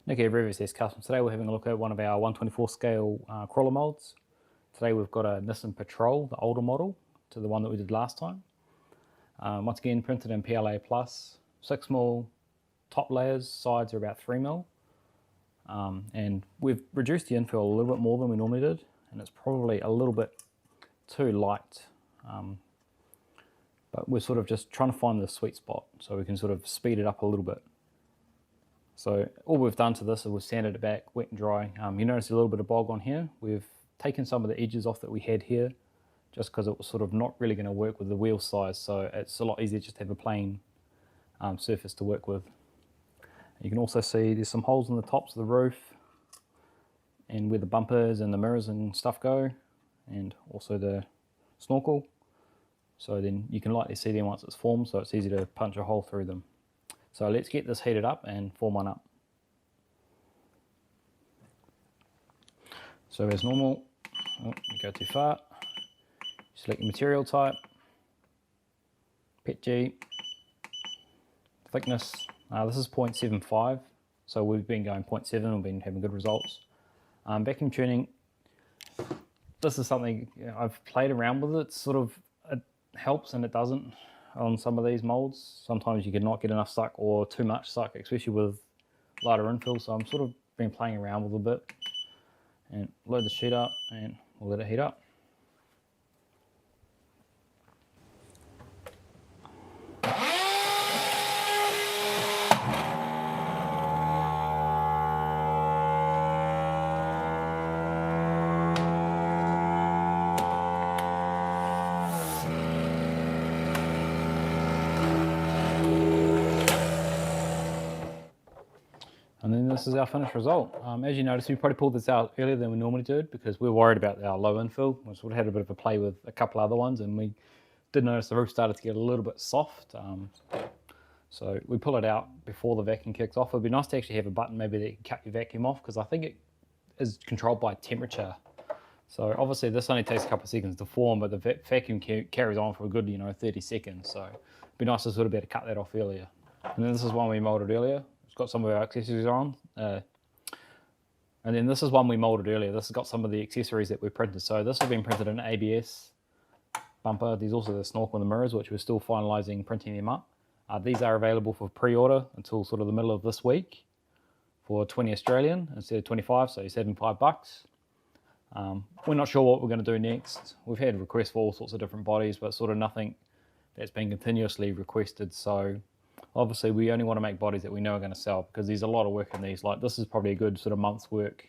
Nick here, VSS Customs. Today we're having a look at one of our 124 scale crawler molds. Today we've got a Nissan Patrol, the older model, to the one that we did last time. Once again printed in PLA+, 6mm top layers, sides are about 3mm. And we've reduced the infill a little bit more than we normally did, and it's probably a little bit too light. But we're sort of just trying to find the sweet spot so we can sort of speed it up a little bit. So all we've done to this is we've sanded it back wet and dry. You notice a little bit of bog on here. We've taken some of the edges off that we had here just because it was sort of not really going to work with the wheel size, so it's a lot easier just to have a plain surface to work with. You can also see there's some holes in the tops of the roof and where the bumpers and the mirrors and stuff go, and also the snorkel. So then you can lightly see them once it's formed, so it's easy to punch a hole through them. So let's get this heated up and form one up. So as normal, you go too far, select your material type, PETG, thickness, this is 0.75, so we've been going 0.7, we've been having good results. Vacuum tuning, this is something I've played around with. It sort of it helps and it doesn't on some of these molds. Sometimes you can not get enough suck or too much suck, especially with lighter infill, so I'm sort of been playing around with it a bit. And load the sheet up and we'll let it heat up. And then this is our finished result. As you notice, we probably pulled this out earlier than we normally did because we're worried about our low infill. We sort of had a bit of a play with a couple other ones, and we did notice the roof started to get a little bit soft. So we pull it out before the vacuum kicks off. It'd be nice to actually have a button maybe that you can cut your vacuum off, because I think it is controlled by temperature. So obviously this only takes a couple of seconds to form, but the vacuum carries on for a good 30 seconds. So it'd be nice to sort of be able to cut that off earlier. And then this is one we molded earlier. It's got some of our accessories on. And then this is one we molded earlier. This has got some of the accessories that we printed. So this has been printed in ABS bumper. There's also the snorkel and the mirrors, which we're still finalizing printing them up. These are available for pre-order until sort of the middle of this week for 20 Australian instead of 25, so you're saving $5. We're not sure what we're going to do next. We've had requests for all sorts of different bodies, but sort of nothing that's been continuously requested. So obviously we only want to make bodies that we know are going to sell, because there's a lot of work in these. Like, this is probably a good sort of month's work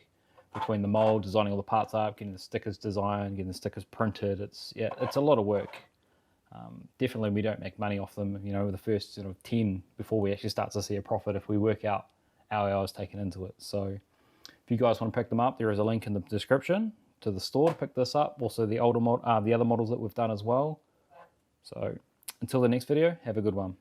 between the mold, designing all the parts up, getting the stickers designed, getting the stickers printed. It's a lot of work. Definitely we don't make money off them, the first sort of 10 before we actually start to see a profit if we work out our hours taken into it. So if you guys want to pick them up, there is a link in the description to the store to pick this up. Also the older the other models that we've done as well. So until the next video, have a good one.